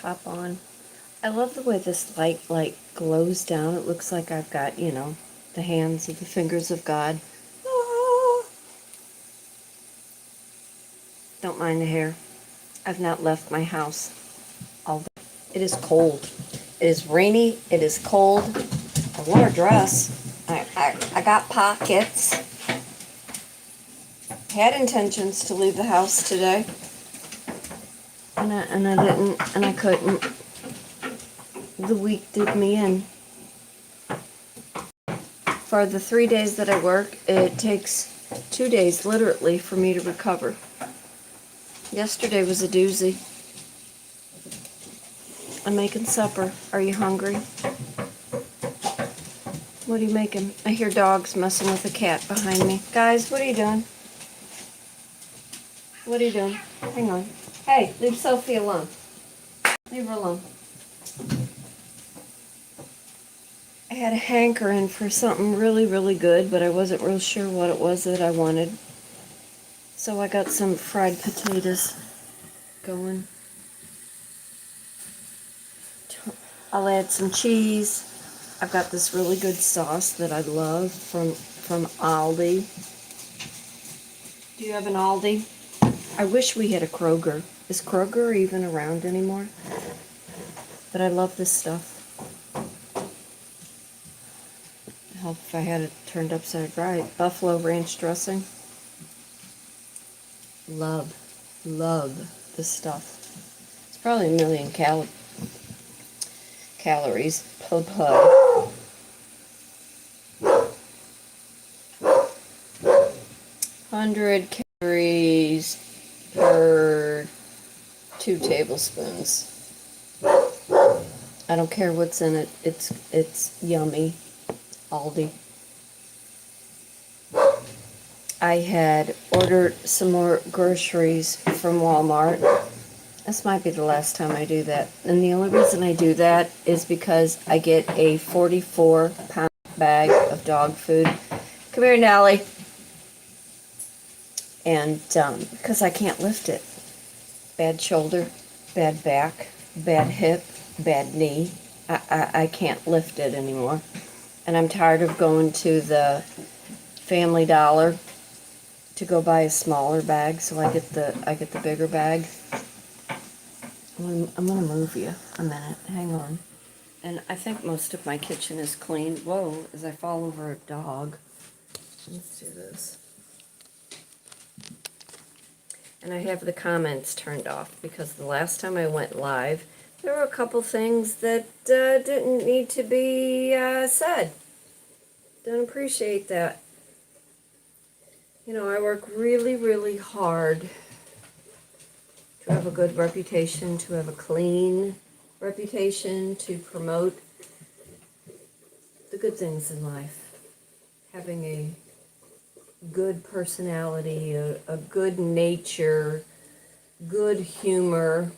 Pop on. I love the way this light glows down. It looks like I've got, the hands of the fingers of God. Ah. Don't mind the hair. I've not left my house all day. It is cold. It is rainy. It is cold. I wore a dress. I got pockets. Had intentions to leave the house today. And I didn't, and I couldn't. The week did me in. For the 3 days that I work, it takes 2 days, literally, for me to recover. Yesterday was a doozy. I'm making supper. Are you hungry? What are you making? I hear dogs messing with a cat behind me. Guys, what are you doing? What are you doing? Hang on. Hey, leave Sophie alone. Leave her alone. I had a hankering for something really, really good, but I wasn't real sure what it was that I wanted. So I got some fried potatoes going. I'll add some cheese. I've got this really good sauce that I love from Aldi. Do you have an Aldi? I wish we had a Kroger. Is Kroger even around anymore? But I love this stuff. Help if I had it turned upside right. Buffalo ranch dressing. Love this stuff. It's probably a million calories per pud. 100 calories per 2 tablespoons. I don't care what's in it. It's yummy. Aldi. I had ordered some more groceries from Walmart. This might be the last time I do that. And the only reason I do that is because I get a 44-pound bag of dog food. Come here, Nally. And because I can't lift it. Bad shoulder, bad back, bad hip, bad knee. I can't lift it anymore. And I'm tired of going to the Family Dollar to go buy a smaller bag, so I get the bigger bag. I'm gonna move you a minute. Hang on. And I think most of my kitchen is clean. Whoa, as I fall over a dog. Let's do this. And I have the comments turned off because the last time I went live, there were a couple things that didn't need to be said. Don't appreciate that. You know, I work really, really hard to have a good reputation, to have a clean reputation, to promote the good things in life. Having a good personality, a good nature, good humor.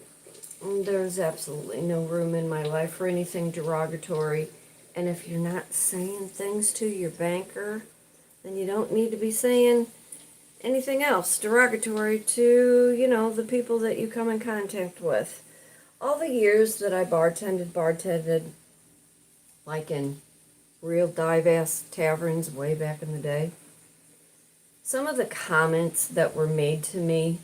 There's absolutely no room in my life for anything derogatory. And if you're not saying things to your banker, then you don't need to be saying anything else derogatory to, the people that you come in contact with. All the years that I bartended, like in real dive-ass taverns way back in the day, some of the comments that were made to me,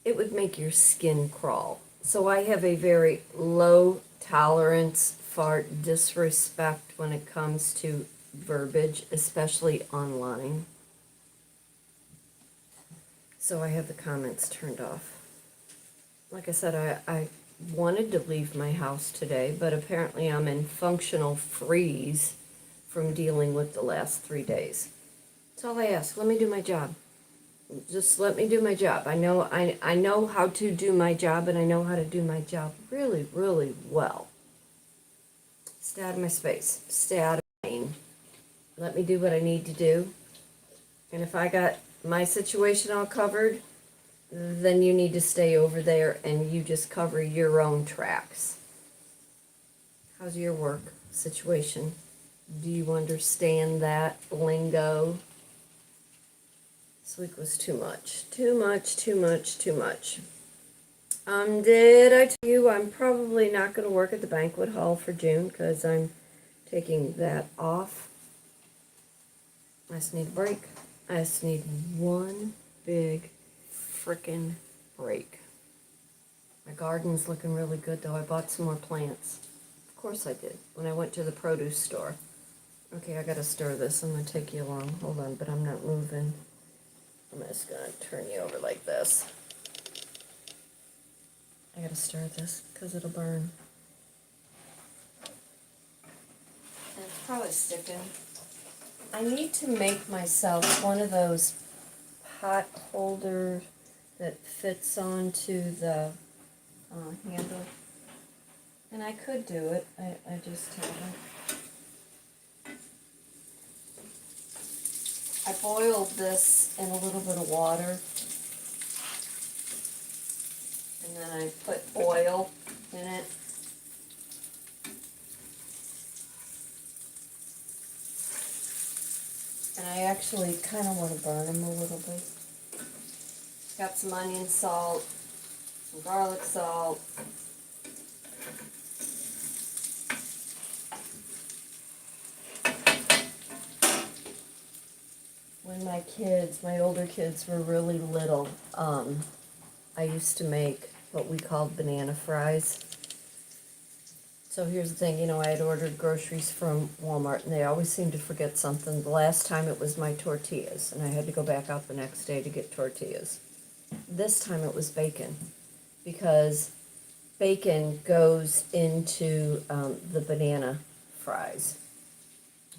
it would make your skin crawl. So I have a very low tolerance for disrespect when it comes to verbiage, especially online. So I have the comments turned off. Like I said, I wanted to leave my house today, but apparently I'm in functional freeze from dealing with the last 3 days. That's all I ask. Let me do my job. Just let me do my job. I know how to do my job, and I know how to do my job really, really well. Stay out of my space. Stay out of my lane. Let me do what I need to do. And if I got my situation all covered, then you need to stay over there and you just cover your own tracks. How's your work situation? Do you understand that lingo? This week was too much. Too much. Did I tell you I'm probably not going to work at the banquet hall for June because I'm taking that off? I just need a break. I just need one big frickin' break. My garden's looking really good though. I bought some more plants. Of course I did, when I went to the produce store. Okay, I gotta stir this. I'm gonna take you along. Hold on, but I'm not moving. I'm just gonna turn you over like this. I gotta stir this because it'll burn. And it's probably sticking. I need to make myself one of those pot holders that fits onto the handle. And I could do it. I just haven't. I boiled this in a little bit of water. And then I put oil in it. And I actually kind of want to burn them a little bit. Got some onion salt, some garlic salt. When my older kids were really little, I used to make what we called banana fries. So here's the thing, I had ordered groceries from Walmart, and they always seemed to forget something. The last time it was my tortillas, and I had to go back out the next day to get tortillas. This time it was bacon, because bacon goes into the banana fries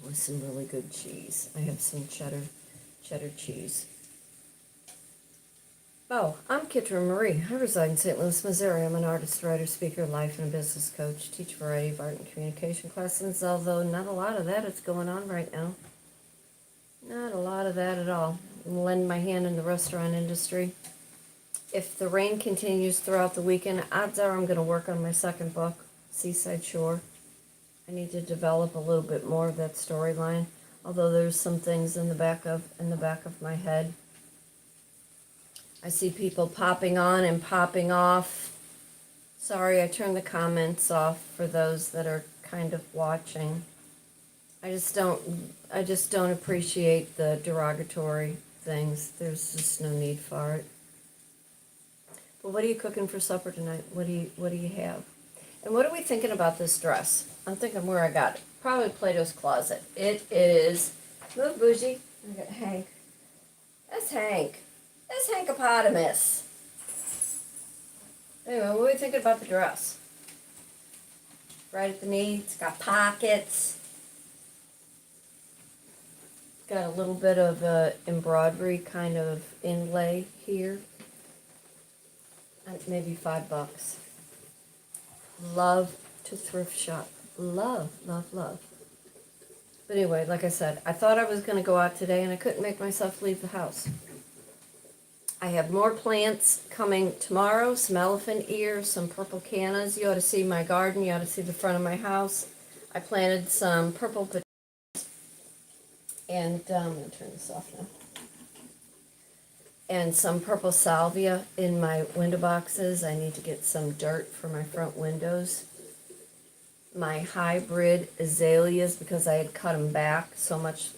with some really good cheese. I have some cheddar cheese. Oh, I'm Kitryn Marie. I reside in St. Louis, Missouri. I'm an artist, writer, speaker, life and business coach. Teach a variety of art and communication classes, although not a lot of that is going on right now. Not a lot of that at all. I'm lending my hand in the restaurant industry. If the rain continues throughout the weekend, odds are I'm going to work on my second book, Seaside Shore. I need to develop a little bit more of that storyline, although there's some things in the back of my head. I see people popping on and popping off. Sorry, I turned the comments off for those that are kind of watching. I just don't appreciate the derogatory things. There's just no need for it. But what are you cooking for supper tonight? What do you have? And what are we thinking about this dress? I'm thinking where I got it. Probably Plato's Closet. It is, move bougie. I got Hank. That's Hank. That's Hankopotamus. Anyway, what are we thinking about the dress? Right at the knee. It's got pockets. Got a little bit of embroidery kind of inlay here. Maybe $5. Love to thrift shop. Love. But anyway, like I said, I thought I was going to go out today and I couldn't make myself leave the house. I have more plants coming tomorrow, some elephant ears, some purple cannas. You ought to see my garden. You ought to see the front of my house. I planted some purple potatoes. And I'm going to turn this off now. And some purple salvia in my window boxes. I need to get some dirt for my front windows. My hybrid azaleas, because I had cut them back so much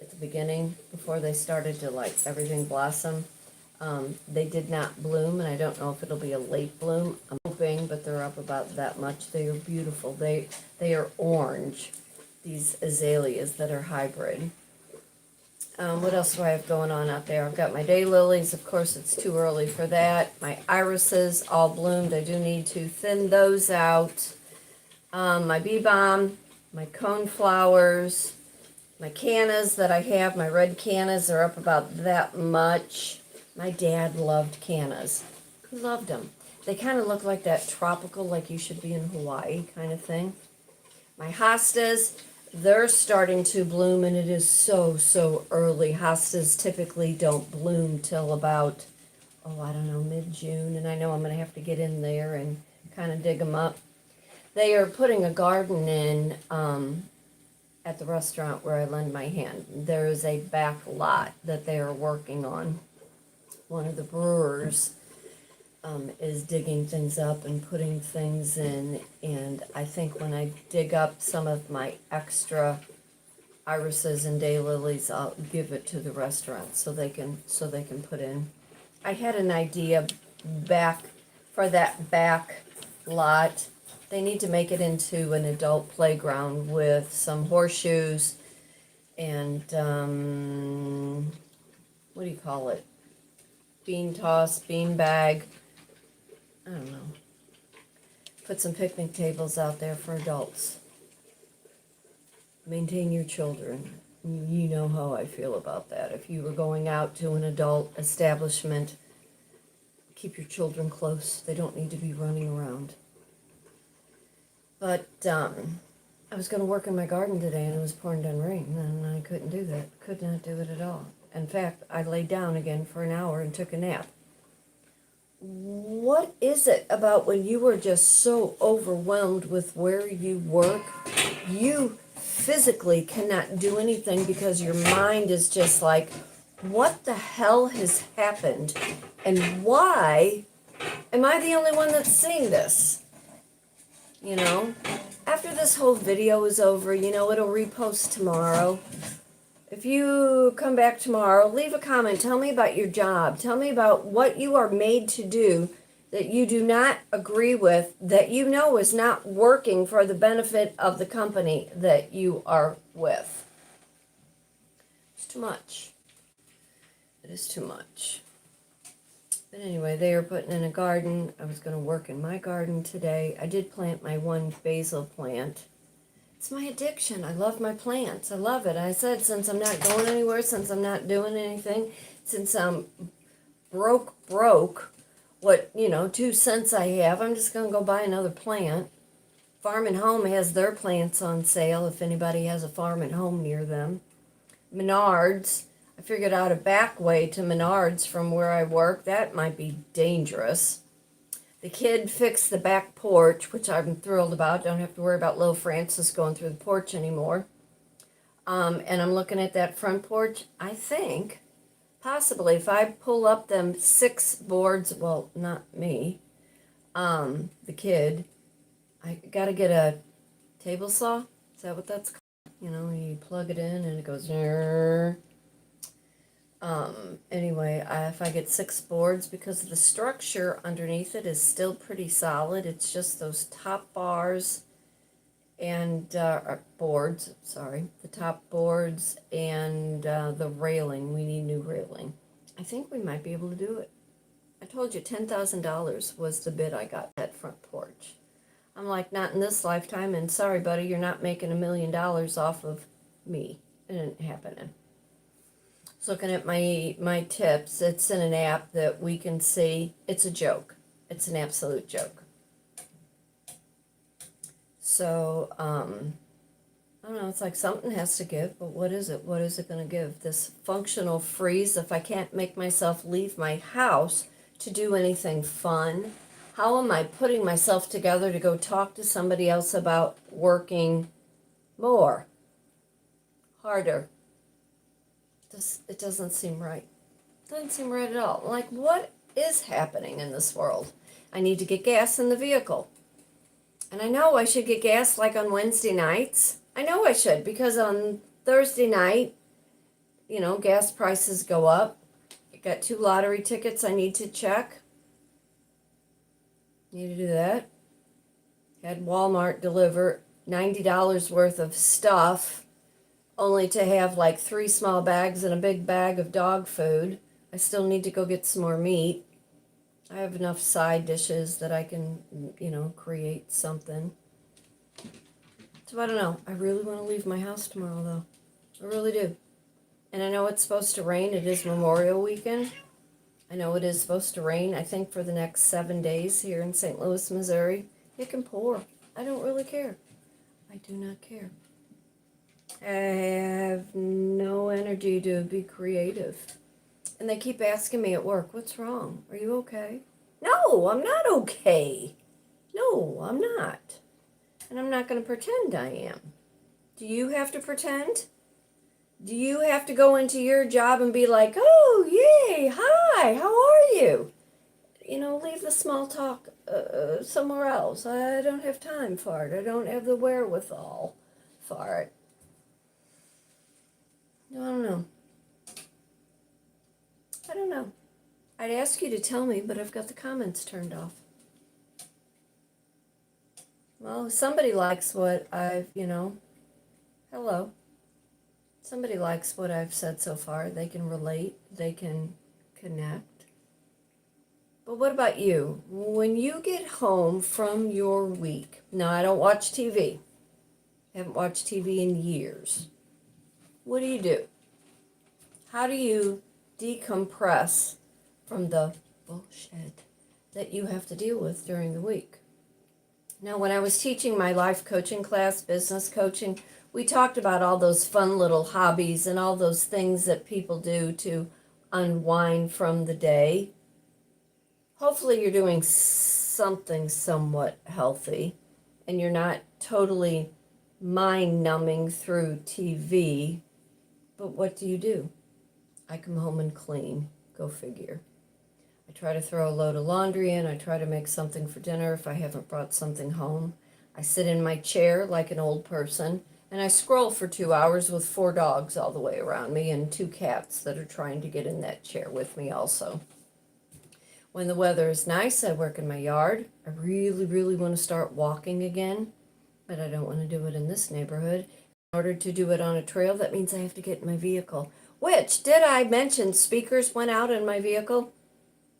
at the beginning before they started to everything blossom. They did not bloom, and I don't know if it'll be a late bloom. I'm hoping, but they're up about that much. They are beautiful. They are orange, these azaleas that are hybrid. What else do I have going on out there? I've got my daylilies. Of course, it's too early for that. My irises all bloomed. I do need to thin those out. My bee balm, my cone flowers, my cannas that I have, my red cannas are up about that much. My dad loved cannas. He loved them. They kind of look like that tropical, like you should be in Hawaii kind of thing. My hostas, they're starting to bloom, and it is so early. Hostas typically don't bloom till about, I don't know, mid-June, and I know I'm going to have to get in there and kind of dig them up. They are putting a garden in at the restaurant where I lend my hand. There is a back lot that they are working on. One of the brewers is digging things up and putting things in. And I think when I dig up some of my extra irises and daylilies, I'll give it to the restaurant so they can put in. I had an idea back for that back lot. They need to make it into an adult playground with some horseshoes and what do you call it? Bean toss, bean bag. I don't know. Put some picnic tables out there for adults. Maintain your children. You know how I feel about that. If you were going out to an adult establishment, keep your children close. They don't need to be running around. But I was going to work in my garden today, and it was pouring down rain, and I couldn't do that. Could not do it at all. In fact, I laid down again for an hour and took a nap. What is it about when you are just so overwhelmed with where you work, you physically cannot do anything because your mind is just like, what the hell has happened? And why am I the only one that's seeing this? You know, after this whole video is over, you know, it'll repost tomorrow. If you come back tomorrow, leave a comment. Tell me about your job. Tell me about what you are made to do that you do not agree with, that you know is not working for the benefit of the company that you are with. It's too much. It is too much. But anyway, they are putting in a garden. I was going to work in my garden today. I did plant my one basil plant. It's my addiction. I love my plants. I love it. I said, since I'm not going anywhere, since I'm not doing anything, since I'm broke, what, 2 cents I have, I'm just going to go buy another plant. Farm and Home has their plants on sale if anybody has a farm and home near them. Menards, I figured out a back way to Menards from where I work. That might be dangerous. The kid fixed the back porch, which I'm thrilled about. Don't have to worry about little Francis going through the porch anymore. And I'm looking at that front porch. I think, possibly, if I pull up them 6 boards, well, not me, the kid, I got to get a table saw. Is that what that's called? You plug it in and it goes, anyway, if I get 6 boards, because the structure underneath it is still pretty solid. It's just those top bars and boards, the top boards and the railing. We need new railing. I think we might be able to do it. I told you $10,000 was the bid I got that front porch. I'm like, not in this lifetime, and sorry, buddy, you're not making $1 million off of me. It ain't happening. Looking at my tips, it's in an app that we can see. It's a joke. It's an absolute joke. So, I don't know, it's like something has to give, but what is it? What is it going to give? This functional freeze, if I can't make myself leave my house to do anything fun, how am I putting myself together to go talk to somebody else about working more, harder? It doesn't seem right. It doesn't seem right at all. Like, what is happening in this world? I need to get gas in the vehicle. And I know I should get gas like on Wednesday nights. I know I should, because on Thursday night, gas prices go up. I got 2 lottery tickets I need to check. Need to do that. Had Walmart deliver $90 worth of stuff, only to have like 3 small bags and a big bag of dog food. I still need to go get some more meat. I have enough side dishes that I can, create something. So I don't know. I really want to leave my house tomorrow, though. I really do. And I know it's supposed to rain. It is Memorial Weekend. I know it is supposed to rain, I think, for the next 7 days here in St. Louis, Missouri. It can pour. I don't really care. I do not care. I have no energy to be creative. And they keep asking me at work, what's wrong? Are you okay? No, I'm not okay. No, I'm not. And I'm not going to pretend I am. Do you have to pretend? Do you have to go into your job and be like, oh, yay, hi, how are you? leave the small talk somewhere else. I don't have time for it. I don't have the wherewithal for it. I don't know. I don't know. I'd ask you to tell me, but I've got the comments turned off. Well, somebody likes what hello. Somebody likes what I've said so far. They can relate, they can connect. But what about you? When you get home from your week, now I don't watch TV. I haven't watched TV in years. What do you do? How do you decompress from the bullshit that you have to deal with during the week? Now, when I was teaching my life coaching class, business coaching, we talked about all those fun little hobbies and all those things that people do to unwind from the day. Hopefully you're doing something somewhat healthy and you're not totally mind numbing through TV. But what do? I come home and clean. Go figure. I try to throw a load of laundry in. I try to make something for dinner if I haven't brought something home. I sit in my chair like an old person and I scroll for 2 hours with 4 dogs all the way around me and 2 cats that are trying to get in that chair with me also. When the weather is nice, I work in my yard. I really, really want to start walking again, but I don't want to do it in this neighborhood. In order to do it on a trail, that means I have to get in my vehicle. Which, did I mention speakers went out in my vehicle?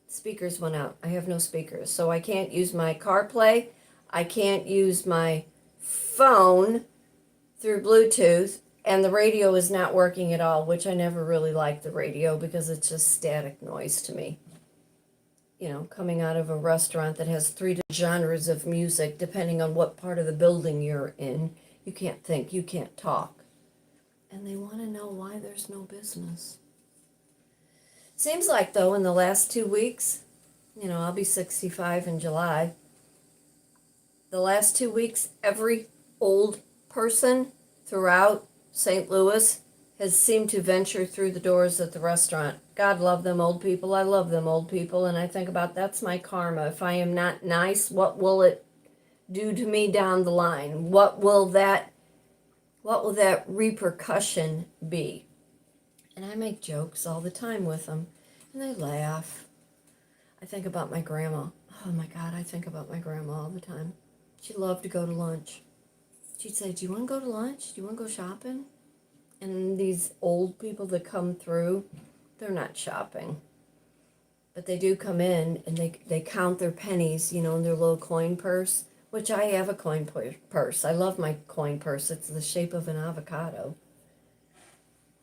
Speakers went out. I have no speakers, so I can't use my CarPlay. I can't use my phone through Bluetooth, and the radio is not working at all, which I never really liked the radio because it's just static noise to me. Coming out of a restaurant that has 3 genres of music, depending on what part of the building you're in, you can't think, you can't talk. And they want to know why there's no business. Seems like, though, in the last 2 weeks, I'll be 65 in July. The last 2 weeks, every old person throughout St. Louis has seemed to venture through the doors at the restaurant. God love them old people. I love them old people. And I think about that's my karma. If I am not nice, what will it do to me down the line? What will that repercussion be? And I make jokes all the time with them. And they laugh. I think about my grandma. Oh my God, I think about my grandma all the time. She loved to go to lunch. She'd say, do you want to go to lunch? Do you want to go shopping? And these old people that come through, they're not shopping. But they do come in and they count their pennies, in their little coin purse, which I have a coin purse. I love my coin purse. It's the shape of an avocado.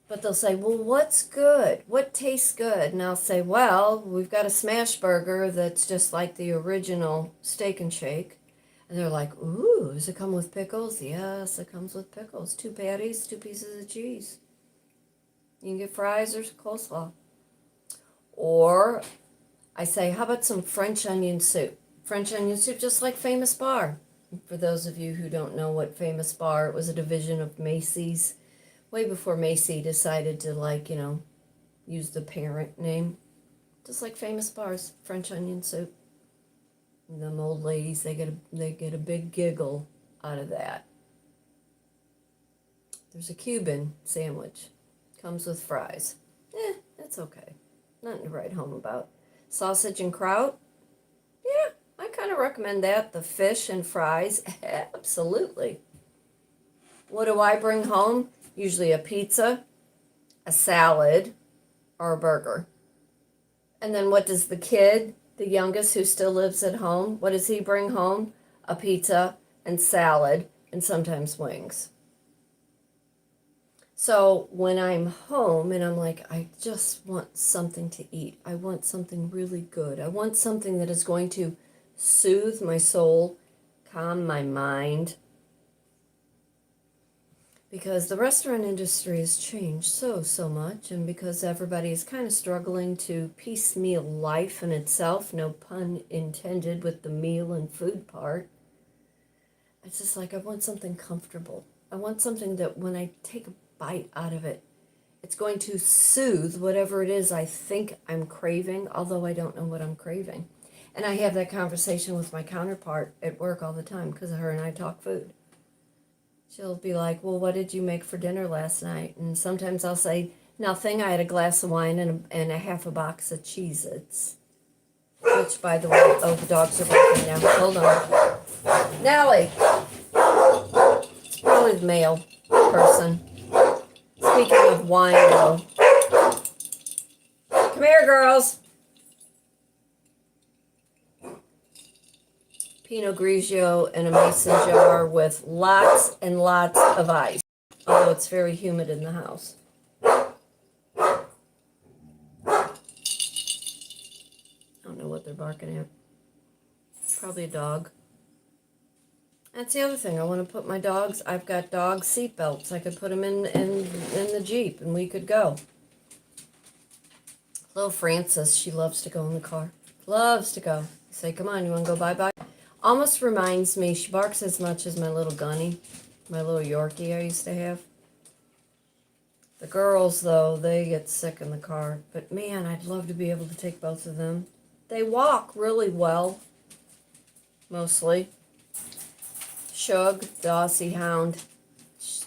But they'll say, well, what's good? What tastes good? And I'll say, well, we've got a smash burger that's just like the original Steak and Shake. And they're like, ooh, does it come with pickles? Yes, it comes with pickles. 2 patties, 2 pieces of cheese. You can get fries or coleslaw. Or I say, how about some French onion soup? French onion soup, just like Famous Bar. For those of you who don't know what Famous Bar, it was a division of Macy's. Way before Macy decided to, use the parent name. Just like Famous Bar's French onion soup. And them old ladies, they get a big giggle out of that. There's a Cuban sandwich. Comes with fries. It's okay. Nothing to write home about. Sausage and kraut? Yeah, I kind of recommend that. The fish and fries? Absolutely. What do I bring home? Usually a pizza, a salad, or a burger. And then what does the kid, the youngest who still lives at home, what does he bring home? A pizza and salad and sometimes wings. So when I'm home and I'm like, I just want something to eat. I want something really good. I want something that is going to soothe my soul, calm my mind. Because the restaurant industry has changed so much, and because everybody is kind of struggling to piecemeal life in itself, no pun intended with the meal and food part, it's just like I want something comfortable. I want something that when I take a bite out of it, it's going to soothe whatever it is I think I'm craving, although I don't know what I'm craving. And I have that conversation with my counterpart at work all the time because her and I talk food. She'll be like, well, what did you make for dinner last night? And sometimes I'll say, nothing. I had a glass of wine and a half a box of Cheez-Its. Which, by the way, oh, the dogs are barking now. Hold on. Nellie! It's probably the male person. Speaking of wine, though. Come here, girls! Pinot Grigio in a mason jar with lots and lots of ice. Although it's very humid in the house. I don't know what they're barking at. Probably a dog. That's the other thing. I want to put my dogs. I've got dog seat belts. I could put them in the Jeep and we could go. Little Frances, she loves to go in the car. Loves to go. I say, come on, you want to go bye-bye? Almost reminds me, she barks as much as my little Gunny, my little Yorkie I used to have. The girls, though, they get sick in the car. But man, I'd love to be able to take both of them. They walk really well, mostly. Shug, the Aussie Hound,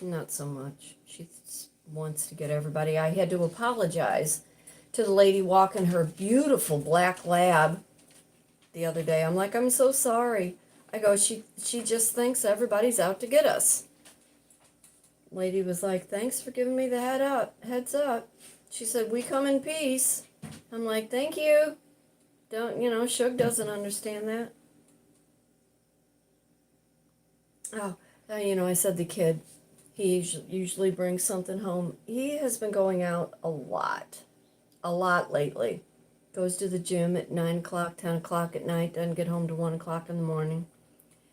not so much. She wants to get everybody. I had to apologize to the lady walking her beautiful black lab the other day. I'm like, I'm so sorry. I go, she just thinks everybody's out to get us. Lady was like, thanks for giving me the heads up. She said, we come in peace. I'm like, thank you. Don't, Shug doesn't understand that. Oh, I said the kid, he usually brings something home. He has been going out a lot lately. Goes to the gym at 9 o'clock, 10 o'clock at night, doesn't get home to 1 o'clock in the morning.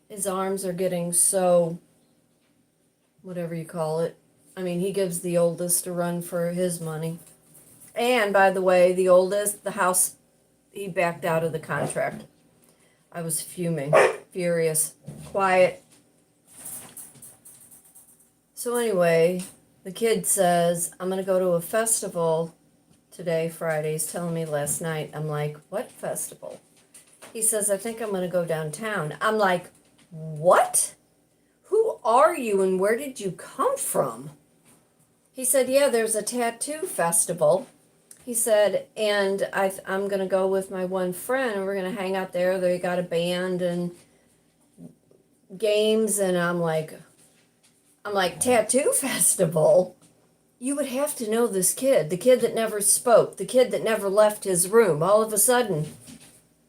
His arms are getting so, whatever you call it. I mean, he gives the oldest a run for his money. And, by the way, the oldest, the house, he backed out of the contract. I was fuming, furious, quiet. So anyway, the kid says, I'm going to go to a festival today, Friday. He's telling me last night. I'm like, what festival? He says, I think I'm going to go downtown. I'm like, what? Who are you and where did you come from? He said, yeah, there's a tattoo festival. He said, and I'm going to go with my one friend and we're going to hang out there. They got a band and games. And I'm like, tattoo festival? You would have to know this kid, the kid that never spoke, the kid that never left his room. All of a sudden,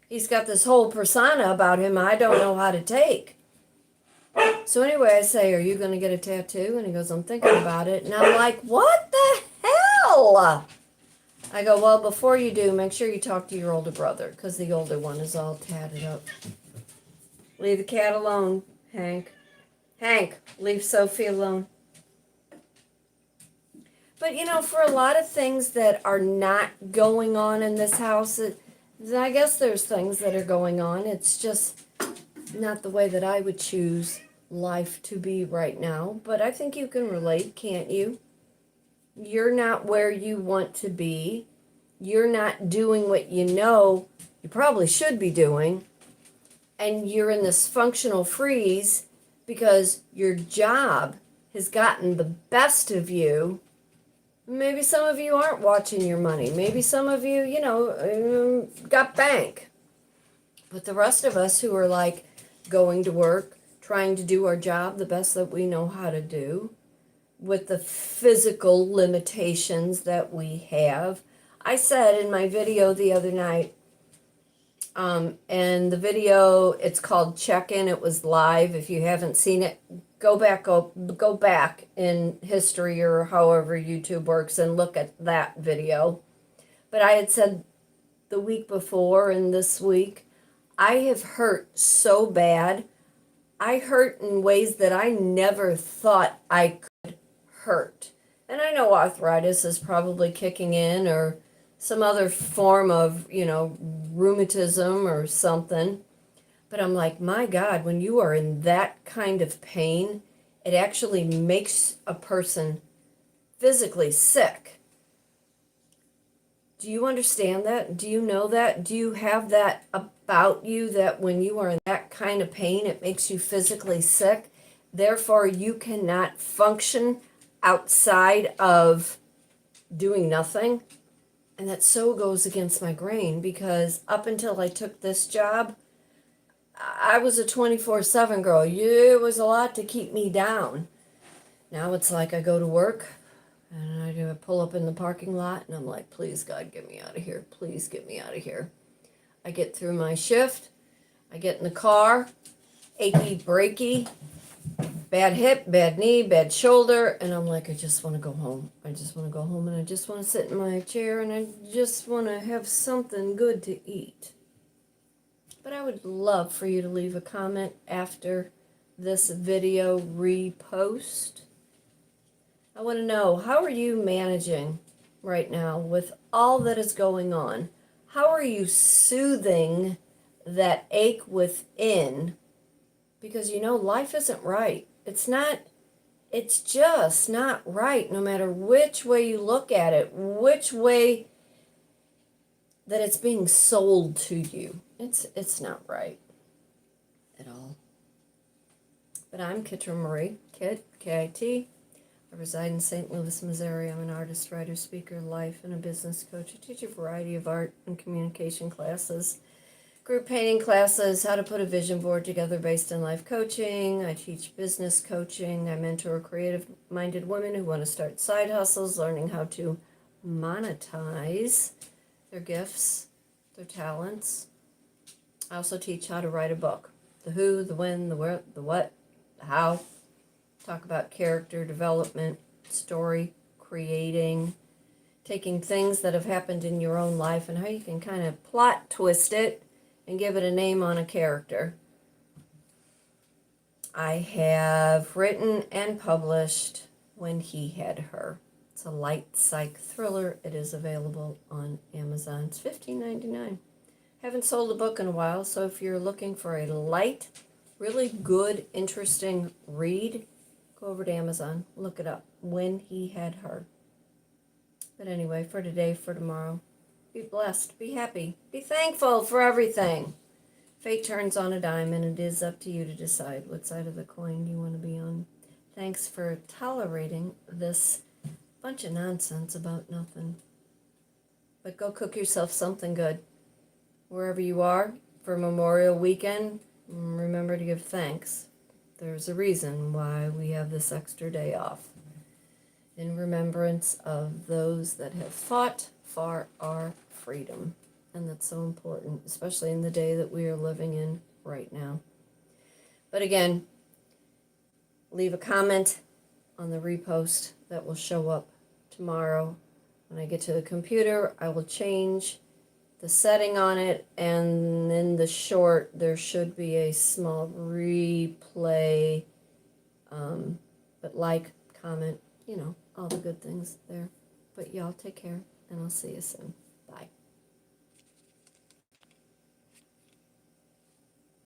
he's got this whole persona about him I don't know how to take. So anyway, I say, are you going to get a tattoo? And he goes, I'm thinking about it. And I'm like, what the hell? I go, well, before you do, make sure you talk to your older brother, because the older one is all tatted up. Leave the cat alone, Hank. Hank, leave Sophie alone. But, for a lot of things that are not going on in this house, I guess there's things that are going on. It's just not the way that I would choose life to be right now. But I think you can relate, can't you? You're not where you want to be. You're not doing what you know you probably should be doing. And you're in this functional freeze because your job has gotten the best of you. Maybe some of you aren't watching your money. Maybe some of you, got bank. But the rest of us who are like going to work, trying to do our job the best that we know how to do, with the physical limitations that we have. I said in my video the other night, and the video, it's called Check-In. It was live. If you haven't seen it, go back in history or however YouTube works and look at that video. But I had said the week before and this week, I have hurt so bad. I hurt in ways that I never thought I could hurt. And I know arthritis is probably kicking in or some other form of, rheumatism or something. But I'm like, my God, when you are in that kind of pain, it actually makes a person physically sick. Do you understand that? Do you know that? Do you have that about you, that when you are in that kind of pain, it makes you physically sick? Therefore, you cannot function outside of doing nothing? And that so goes against my grain, because up until I took this job, I was a 24/7 girl. It was a lot to keep me down. Now it's like I go to work and I do a pull up in the parking lot and I'm like, please, God, get me out of here. Please get me out of here. I get through my shift. I get in the car, achy, breaky, bad hip, bad knee, bad shoulder. And I'm like, I just want to go home. I just want to go home and I just want to sit in my chair and I just want to have something good to eat. But I would love for you to leave a comment after this video repost. I want to know, how are you managing right now with all that is going on? How are you soothing that ache within? Because life isn't right. It's just not right, no matter which way you look at it, which way that it's being sold to you. It's not right at all. But I'm Kitryn Marie, Kit, K-I-T. I reside in St. Louis, Missouri. I'm an artist, writer, speaker, life, and a business coach. I teach a variety of art and communication classes, group painting classes, how to put a vision board together based on life coaching. I teach business coaching. I mentor creative-minded women who want to start side hustles, learning how to monetize their gifts, their talents. I also teach how to write a book. The who, the when, the where, the what, the how. Talk about character development, story creating, taking things that have happened in your own life and how you can kind of plot twist it and give it a name on a character. I have written and published When He Had Her. It's a light psych thriller. It is available on Amazon. It's $15.99. Haven't sold a book in a while, so if you're looking for a light, really good, interesting read, go over to Amazon, look it up, When He Had Her. But anyway, for today, for tomorrow, be blessed, be happy, be thankful for everything. Fate turns on a dime, and it is up to you to decide what side of the coin you want to be on. Thanks for tolerating this bunch of nonsense about nothing. But go cook yourself something good. Wherever you are, for Memorial Weekend, remember to give thanks. There's a reason why we have this extra day off, in remembrance of those that have fought for our freedom. And that's so important, especially in the day that we are living in right now. But again, leave a comment on the repost that will show up tomorrow. When I get to the computer, I will change the setting on it, and in the short there should be a small replay, but like, comment, all the good things there. But y'all take care, and I'll see you soon. Bye.